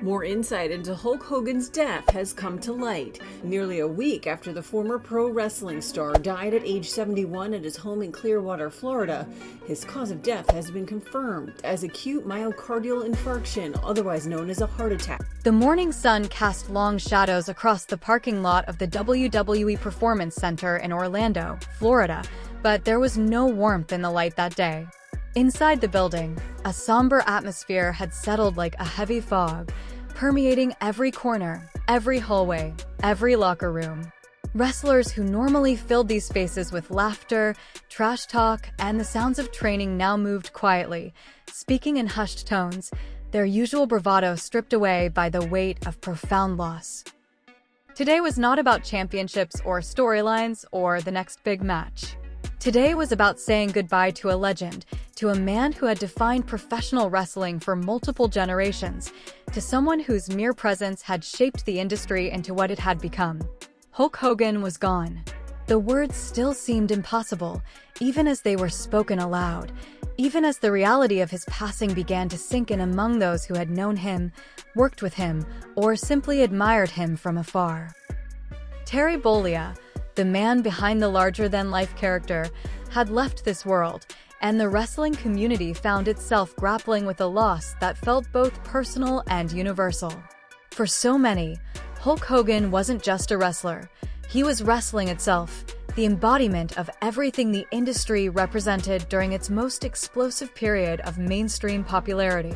More insight into Hulk Hogan's death has come to light. Nearly a week after the former pro wrestling star died at age 71 at his home in Clearwater, Florida, his cause of death has been confirmed as acute myocardial infarction, otherwise known as a heart attack. The morning sun cast long shadows across the parking lot of the WWE Performance Center in Orlando, Florida, but there was no warmth in the light that day. Inside the building, a somber atmosphere had settled like a heavy fog, permeating every corner, every hallway, every locker room. Wrestlers who normally filled these spaces with laughter, trash talk, and the sounds of training now moved quietly, speaking in hushed tones, their usual bravado stripped away by the weight of profound loss. Today was not about championships or storylines or the next big match. Today was about saying goodbye to a legend, to a man who had defined professional wrestling for multiple generations, to someone whose mere presence had shaped the industry into what it had become. Hulk Hogan was gone. The words still seemed impossible, even as they were spoken aloud, even as the reality of his passing began to sink in among those who had known him, worked with him, or simply admired him from afar. Terry Bollea, the man behind the larger-than-life character, had left this world, and the wrestling community found itself grappling with a loss that felt both personal and universal. For so many, Hulk Hogan wasn't just a wrestler. He was wrestling itself, the embodiment of everything the industry represented during its most explosive period of mainstream popularity.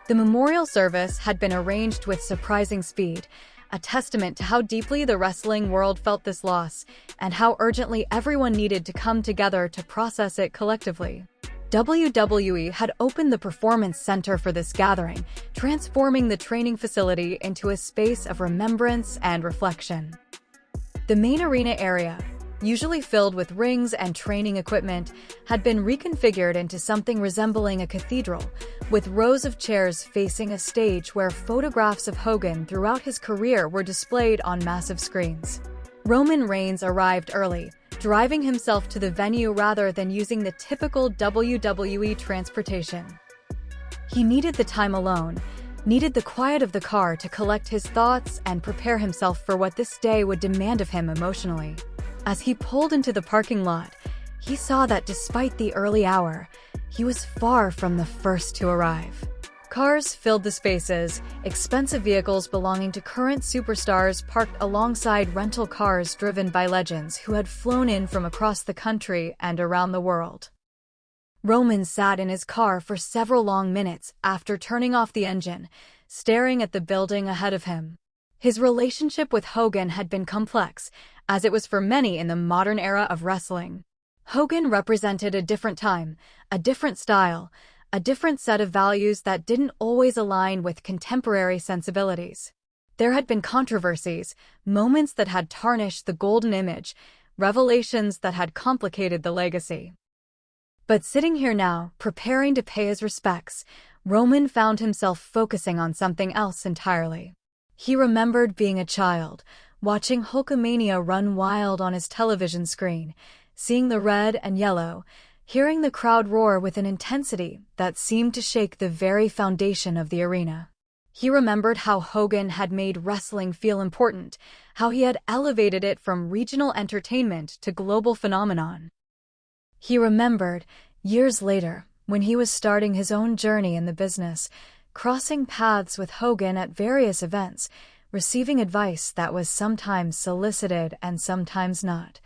The memorial service had been arranged with surprising speed, a testament to how deeply the wrestling world felt this loss, and how urgently everyone needed to come together to process it collectively. WWE had opened the Performance Center for this gathering, transforming the training facility into a space of remembrance and reflection. The main arena area, usually filled with rings and training equipment, had been reconfigured into something resembling a cathedral, with rows of chairs facing a stage where photographs of Hogan throughout his career were displayed on massive screens. Roman Reigns arrived early, driving himself to the venue rather than using the typical WWE transportation. He needed the time alone, needed the quiet of the car to collect his thoughts and prepare himself for what this day would demand of him emotionally. As he pulled into the parking lot, he saw that despite the early hour, he was far from the first to arrive. Cars filled the spaces, expensive vehicles belonging to current superstars parked alongside rental cars driven by legends who had flown in from across the country and around the world. Roman sat in his car for several long minutes after turning off the engine, staring at the building ahead of him. His relationship with Hogan had been complex, as it was for many in the modern era of wrestling. Hogan represented a different time, a different style, a different set of values that didn't always align with contemporary sensibilities. There had been controversies, moments that had tarnished the golden image, revelations that had complicated the legacy. But sitting here now, preparing to pay his respects, Roman found himself focusing on something else entirely. He remembered being a child, watching Hulkamania run wild on his television screen, seeing the red and yellow, hearing the crowd roar with an intensity that seemed to shake the very foundation of the arena. He remembered how Hogan had made wrestling feel important, how he had elevated it from regional entertainment to global phenomenon. He remembered, years later, when he was starting his own journey in the business, crossing paths with Hogan at various events, receiving advice that was sometimes solicited and sometimes not,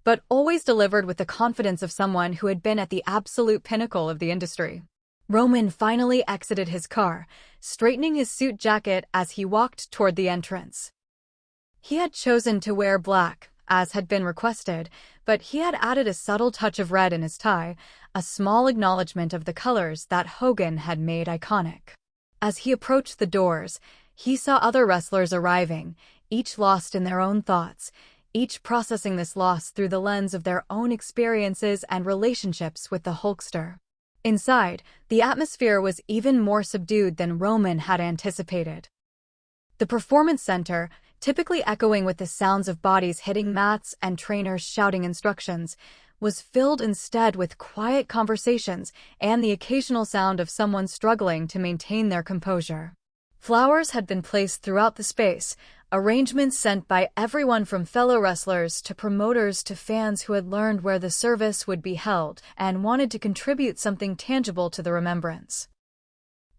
but always delivered with the confidence of someone who had been at the absolute pinnacle of the industry. Roman finally exited his car, straightening his suit jacket as he walked toward the entrance. He had chosen to wear black, as had been requested, but he had added a subtle touch of red in his tie, a small acknowledgement of the colors that Hogan had made iconic. As he approached the doors, he saw other wrestlers arriving, each lost in their own thoughts, each processing this loss through the lens of their own experiences and relationships with the Hulkster. Inside, the atmosphere was even more subdued than Roman had anticipated. The Performance Center, typically echoing with the sounds of bodies hitting mats and trainers shouting instructions, was filled instead with quiet conversations and the occasional sound of someone struggling to maintain their composure. Flowers had been placed throughout the space, arrangements sent by everyone from fellow wrestlers to promoters to fans who had learned where the service would be held and wanted to contribute something tangible to the remembrance.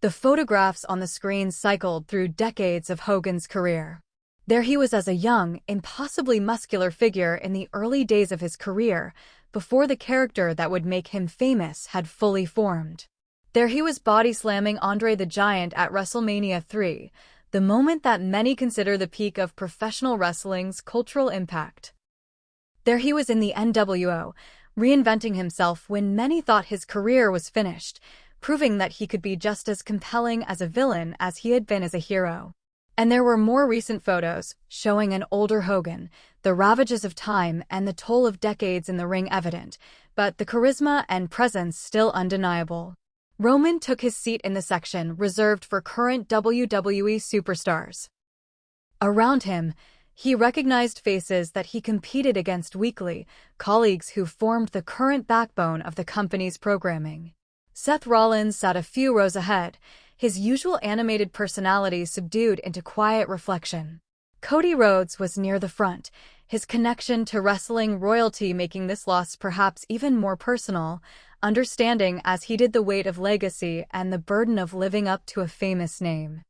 The photographs on the screen cycled through decades of Hogan's career. There he was as a young, impossibly muscular figure in the early days of his career, before the character that would make him famous had fully formed. There he was body-slamming Andre the Giant at WrestleMania 3, the moment that many consider the peak of professional wrestling's cultural impact. There he was in the NWO, reinventing himself when many thought his career was finished, proving that he could be just as compelling as a villain as he had been as a hero. And there were more recent photos, showing an older Hogan, the ravages of time and the toll of decades in the ring evident, but the charisma and presence still undeniable. Roman took his seat in the section reserved for current WWE superstars. Around him, he recognized faces that he competed against weekly, colleagues who formed the current backbone of the company's programming. Seth Rollins sat a few rows ahead, his usual animated personality subdued into quiet reflection. Cody Rhodes was near the front, his connection to wrestling royalty making this loss perhaps even more personal, understanding as he did the weight of legacy and the burden of living up to a famous name.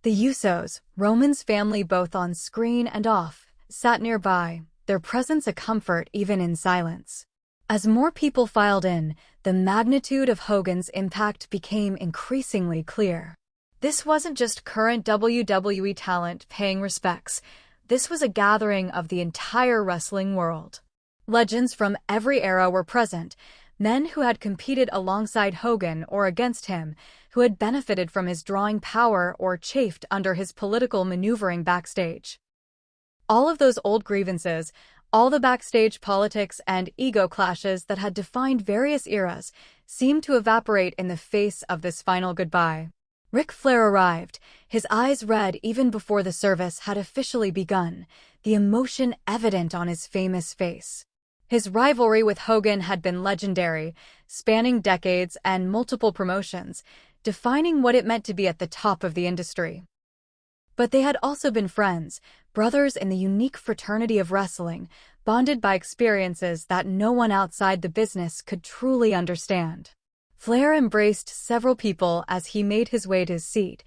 The Usos, Roman's family both on screen and off, sat nearby, their presence a comfort even in silence. As more people filed in, the magnitude of Hogan's impact became increasingly clear. This wasn't just current WWE talent paying respects. This was a gathering of the entire wrestling world. Legends from every era were present, men who had competed alongside Hogan or against him, who had benefited from his drawing power or chafed under his political maneuvering backstage. All of those old grievances, all the backstage politics and ego clashes that had defined various eras, seemed to evaporate in the face of this final goodbye. Ric Flair arrived, his eyes red even before the service had officially begun, the emotion evident on his famous face. His rivalry with Hogan had been legendary, spanning decades and multiple promotions, defining what it meant to be at the top of the industry. But they had also been friends, brothers in the unique fraternity of wrestling, bonded by experiences that no one outside the business could truly understand. Flair embraced several people as he made his way to his seat,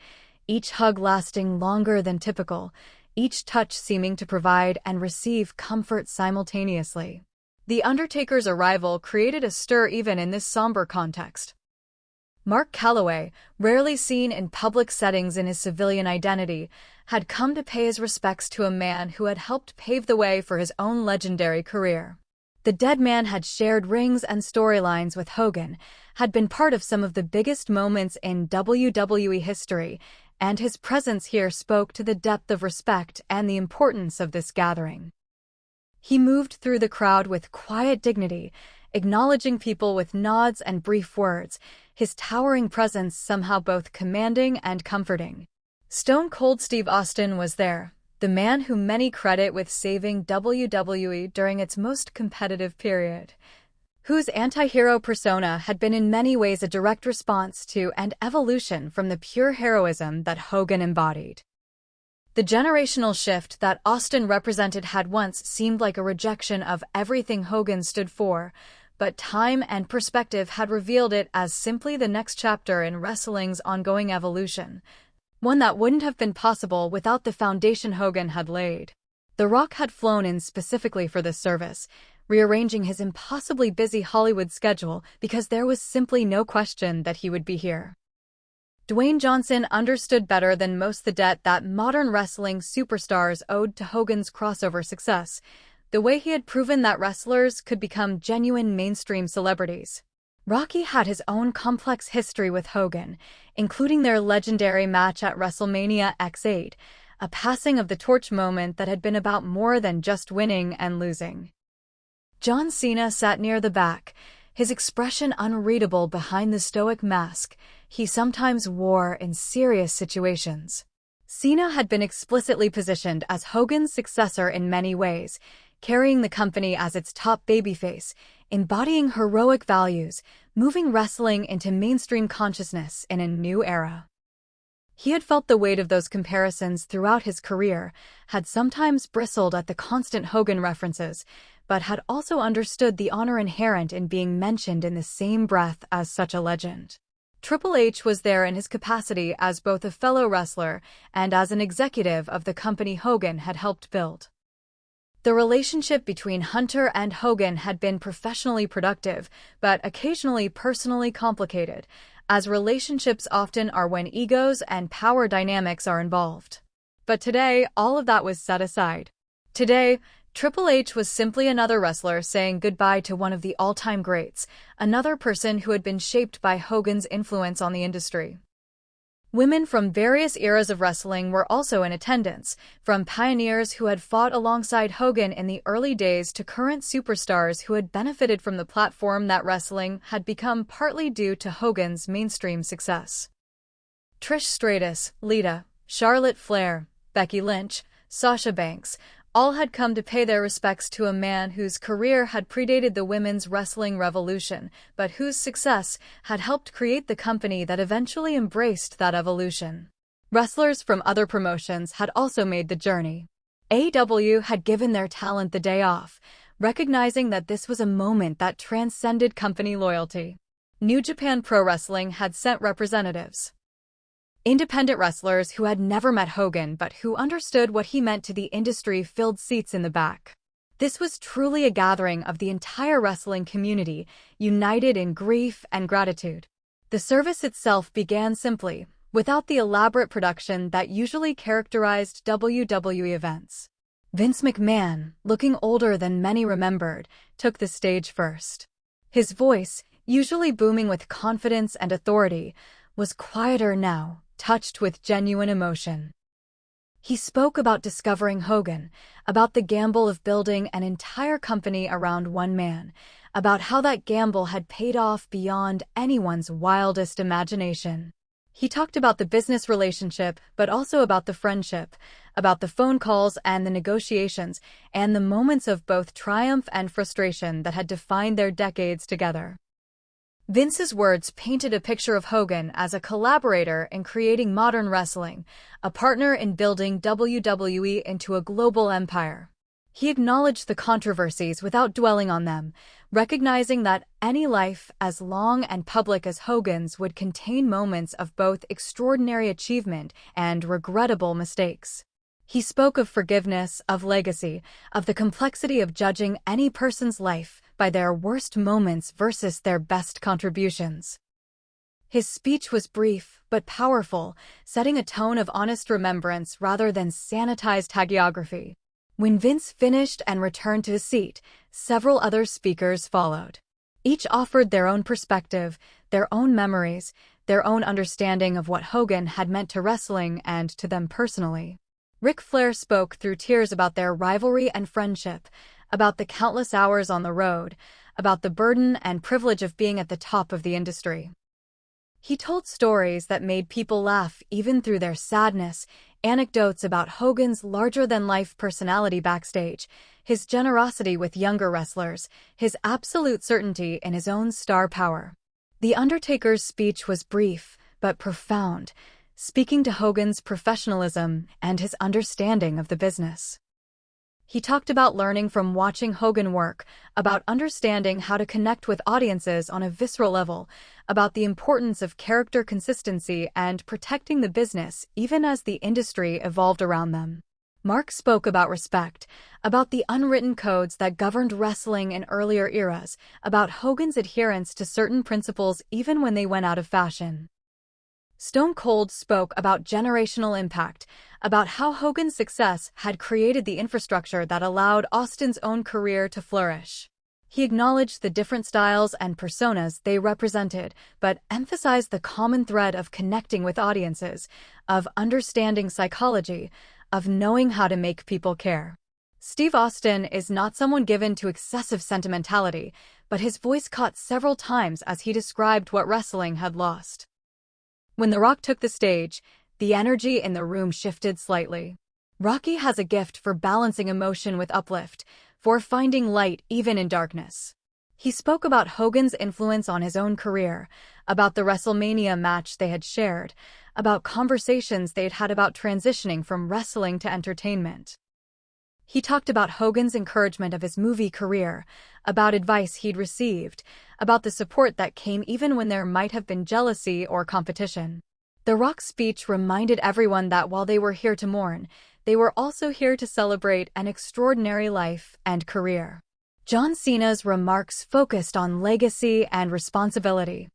each hug lasting longer than typical, each touch seeming to provide and receive comfort simultaneously. The Undertaker's arrival created a stir even in this somber context. Mark Calloway, rarely seen in public settings in his civilian identity, had come to pay his respects to a man who had helped pave the way for his own legendary career. The dead man had shared rings and storylines with Hogan, had been part of some of the biggest moments in WWE history, and his presence here spoke to the depth of respect and the importance of this gathering. He moved through the crowd with quiet dignity, acknowledging people with nods and brief words, his towering presence somehow both commanding and comforting. Stone Cold Steve Austin was there, the man whom many credit with saving WWE during its most competitive period, whose anti-hero persona had been in many ways a direct response to and evolution from the pure heroism that Hogan embodied. The generational shift that Austin represented had once seemed like a rejection of everything Hogan stood for, but time and perspective had revealed it as simply the next chapter in wrestling's ongoing evolution, one that wouldn't have been possible without the foundation Hogan had laid. The Rock had flown in specifically for this service, rearranging his impossibly busy Hollywood schedule because there was simply no question that he would be here. Dwayne Johnson understood better than most the debt that modern wrestling superstars owed to Hogan's crossover success, the way he had proven that wrestlers could become genuine mainstream celebrities. Rocky had his own complex history with Hogan, including their legendary match at WrestleMania X8, a passing of the torch moment that had been about more than just winning and losing. John Cena sat near the back, his expression unreadable behind the stoic mask he sometimes wore in serious situations. Cena had been explicitly positioned as Hogan's successor in many ways, carrying the company as its top babyface, embodying heroic values, moving wrestling into mainstream consciousness in a new era. He had felt the weight of those comparisons throughout his career, had sometimes bristled at the constant Hogan references, but had also understood the honor inherent in being mentioned in the same breath as such a legend. Triple H was there in his capacity as both a fellow wrestler and as an executive of the company Hogan had helped build. The relationship between Hunter and Hogan had been professionally productive, but occasionally personally complicated, as relationships often are when egos and power dynamics are involved. But today, all of that was set aside. Today, Triple H was simply another wrestler saying goodbye to one of the all-time greats, another person who had been shaped by Hogan's influence on the industry. Women from various eras of wrestling were also in attendance, from pioneers who had fought alongside Hogan in the early days to current superstars who had benefited from the platform that wrestling had become partly due to Hogan's mainstream success. Trish Stratus, Lita, Charlotte Flair, Becky Lynch, Sasha Banks, all had come to pay their respects to a man whose career had predated the women's wrestling revolution, but whose success had helped create the company that eventually embraced that evolution. Wrestlers from other promotions had also made the journey. AEW had given their talent the day off, recognizing that this was a moment that transcended company loyalty. New Japan Pro Wrestling had sent representatives. Independent wrestlers who had never met Hogan but who understood what he meant to the industry filled seats in the back. This was truly a gathering of the entire wrestling community, united in grief and gratitude. The service itself began simply, without the elaborate production that usually characterized WWE events. Vince McMahon, looking older than many remembered, took the stage first. His voice, usually booming with confidence and authority, was quieter now, touched with genuine emotion. He spoke about discovering Hogan, about the gamble of building an entire company around one man, about how that gamble had paid off beyond anyone's wildest imagination. He talked about the business relationship, but also about the friendship, about the phone calls and the negotiations, and the moments of both triumph and frustration that had defined their decades together. Vince's words painted a picture of Hogan as a collaborator in creating modern wrestling, a partner in building WWE into a global empire. He acknowledged the controversies without dwelling on them, recognizing that any life as long and public as Hogan's would contain moments of both extraordinary achievement and regrettable mistakes. He spoke of forgiveness, of legacy, of the complexity of judging any person's life by their worst moments versus their best contributions. His speech was brief but powerful, setting a tone of honest remembrance rather than sanitized hagiography. When Vince finished and returned to his seat, several other speakers followed. Each offered their own perspective, their own memories, their own understanding of what Hogan had meant to wrestling and to them personally. Ric Flair spoke through tears about their rivalry and friendship, about the countless hours on the road, about the burden and privilege of being at the top of the industry. He told stories that made people laugh even through their sadness, anecdotes about Hogan's larger-than-life personality backstage, his generosity with younger wrestlers, his absolute certainty in his own star power. The Undertaker's speech was brief but profound, speaking to Hogan's professionalism and his understanding of the business. He talked about learning from watching Hogan work, about understanding how to connect with audiences on a visceral level, about the importance of character consistency and protecting the business even as the industry evolved around them. Mark spoke about respect, about the unwritten codes that governed wrestling in earlier eras, about Hogan's adherence to certain principles even when they went out of fashion. Stone Cold spoke about generational impact, about how Hogan's success had created the infrastructure that allowed Austin's own career to flourish. He acknowledged the different styles and personas they represented, but emphasized the common thread of connecting with audiences, of understanding psychology, of knowing how to make people care. Steve Austin is not someone given to excessive sentimentality, but his voice caught several times as he described what wrestling had lost. When The Rock took the stage, the energy in the room shifted slightly. Rocky has a gift for balancing emotion with uplift, for finding light even in darkness. He spoke about Hogan's influence on his own career, about the WrestleMania match they had shared, about conversations they'd had about transitioning from wrestling to entertainment. He talked about Hogan's encouragement of his movie career, about advice he'd received, about the support that came even when there might have been jealousy or competition. The Rock's speech reminded everyone that while they were here to mourn, they were also here to celebrate an extraordinary life and career. John Cena's remarks focused on legacy and responsibility.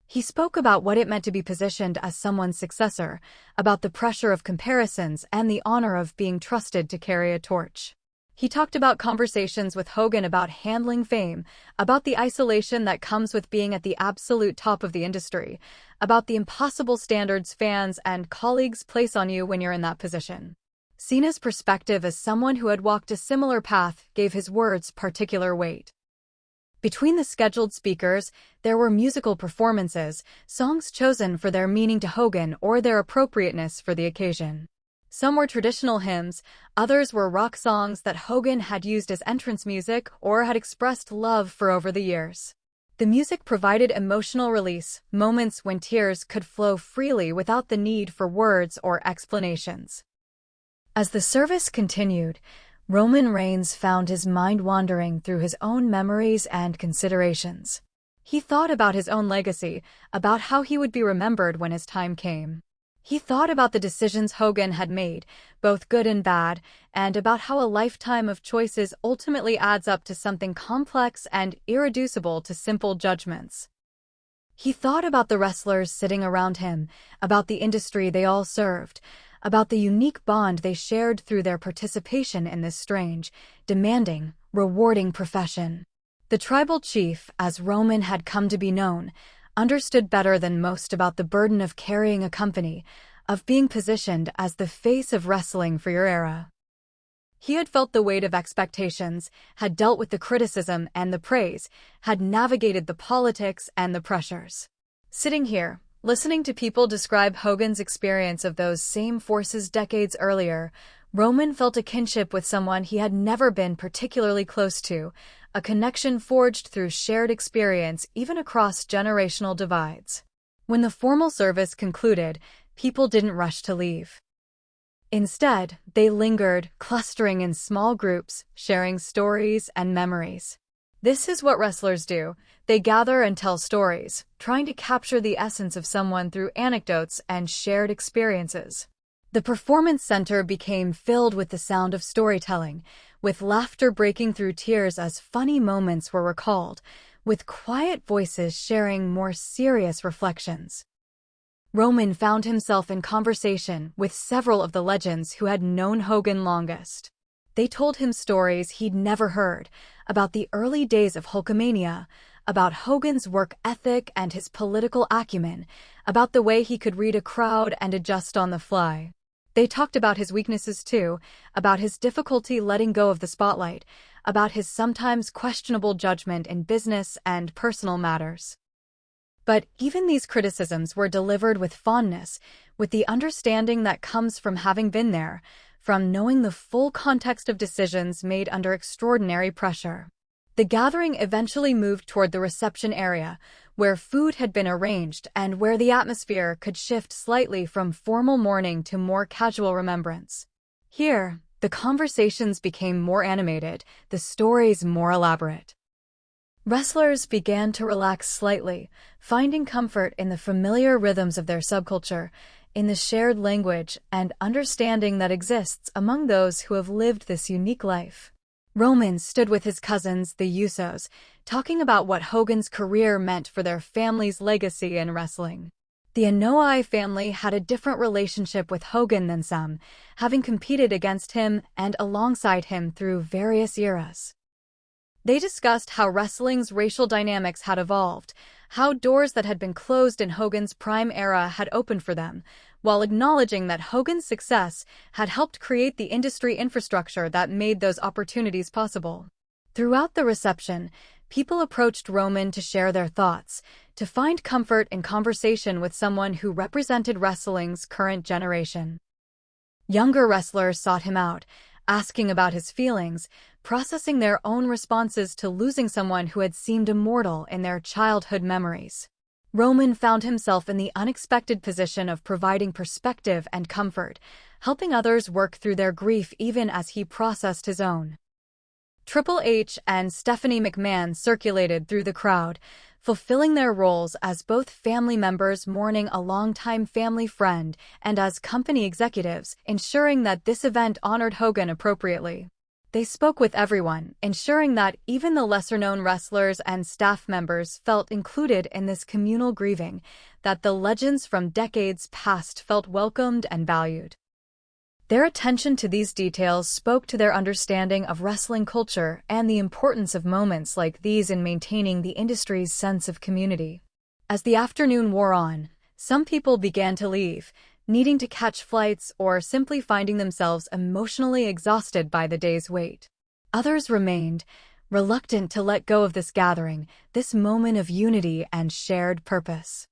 He spoke about what it meant to be positioned as someone's successor, about the pressure of comparisons and the honor of being trusted to carry a torch. He talked about conversations with Hogan about handling fame, about the isolation that comes with being at the absolute top of the industry, about the impossible standards fans and colleagues place on you when you're in that position. Cena's perspective as someone who had walked a similar path gave his words particular weight. Between the scheduled speakers, there were musical performances, songs chosen for their meaning to Hogan or their appropriateness for the occasion. Some were traditional hymns, others were rock songs that Hogan had used as entrance music or had expressed love for over the years. The music provided emotional release, moments when tears could flow freely without the need for words or explanations. As the service continued, Roman Reigns found his mind wandering through his own memories and considerations. He thought about his own legacy, about how he would be remembered when his time came. He thought about the decisions Hogan had made, both good and bad, and about how a lifetime of choices ultimately adds up to something complex and irreducible to simple judgments. He thought about the wrestlers sitting around him, about the industry they all served, about the unique bond they shared through their participation in this strange, demanding, rewarding profession. The tribal chief, as Roman had come to be known, understood better than most about the burden of carrying a company, of being positioned as the face of wrestling for your era. He had felt the weight of expectations, had dealt with the criticism and the praise, had navigated the politics and the pressures. Sitting here, listening to people describe Hogan's experience of those same forces decades earlier, Roman felt a kinship with someone he had never been particularly close to, a connection forged through shared experience even across generational divides. When the formal service concluded, people didn't rush to leave. Instead, they lingered, clustering in small groups, sharing stories and memories. This is what wrestlers do. They gather and tell stories, trying to capture the essence of someone through anecdotes and shared experiences. The performance center became filled with the sound of storytelling, with laughter breaking through tears as funny moments were recalled, with quiet voices sharing more serious reflections. Roman found himself in conversation with several of the legends who had known Hogan longest. They told him stories he'd never heard, about the early days of Hulkamania, about Hogan's work ethic and his political acumen, about the way he could read a crowd and adjust on the fly. They talked about his weaknesses too, about his difficulty letting go of the spotlight, about his sometimes questionable judgment in business and personal matters. But even these criticisms were delivered with fondness, with the understanding that comes from having been there, from knowing the full context of decisions made under extraordinary pressure. The gathering eventually moved toward the reception area, where food had been arranged and where the atmosphere could shift slightly from formal mourning to more casual remembrance. Here, the conversations became more animated, the stories more elaborate. Wrestlers began to relax slightly, finding comfort in the familiar rhythms of their subculture, in the shared language and understanding that exists among those who have lived this unique life. Roman stood with his cousins, the Usos, talking about what Hogan's career meant for their family's legacy in wrestling. The Anoa'i family had a different relationship with Hogan than some, having competed against him and alongside him through various eras. They discussed how wrestling's racial dynamics had evolved, how doors that had been closed in Hogan's prime era had opened for them, while acknowledging that Hogan's success had helped create the industry infrastructure that made those opportunities possible. Throughout the reception, people approached Roman to share their thoughts, to find comfort in conversation with someone who represented wrestling's current generation. Younger wrestlers sought him out, asking about his feelings, processing their own responses to losing someone who had seemed immortal in their childhood memories. Roman found himself in the unexpected position of providing perspective and comfort, helping others work through their grief even as he processed his own. Triple H and Stephanie McMahon circulated through the crowd, fulfilling their roles as both family members mourning a longtime family friend and as company executives, ensuring that this event honored Hogan appropriately. They spoke with everyone, ensuring that even the lesser-known wrestlers and staff members felt included in this communal grieving, that the legends from decades past felt welcomed and valued. Their attention to these details spoke to their understanding of wrestling culture and the importance of moments like these in maintaining the industry's sense of community. As the afternoon wore on, some people began to leave, needing to catch flights or simply finding themselves emotionally exhausted by the day's wait. Others remained, reluctant to let go of this gathering, this moment of unity and shared purpose.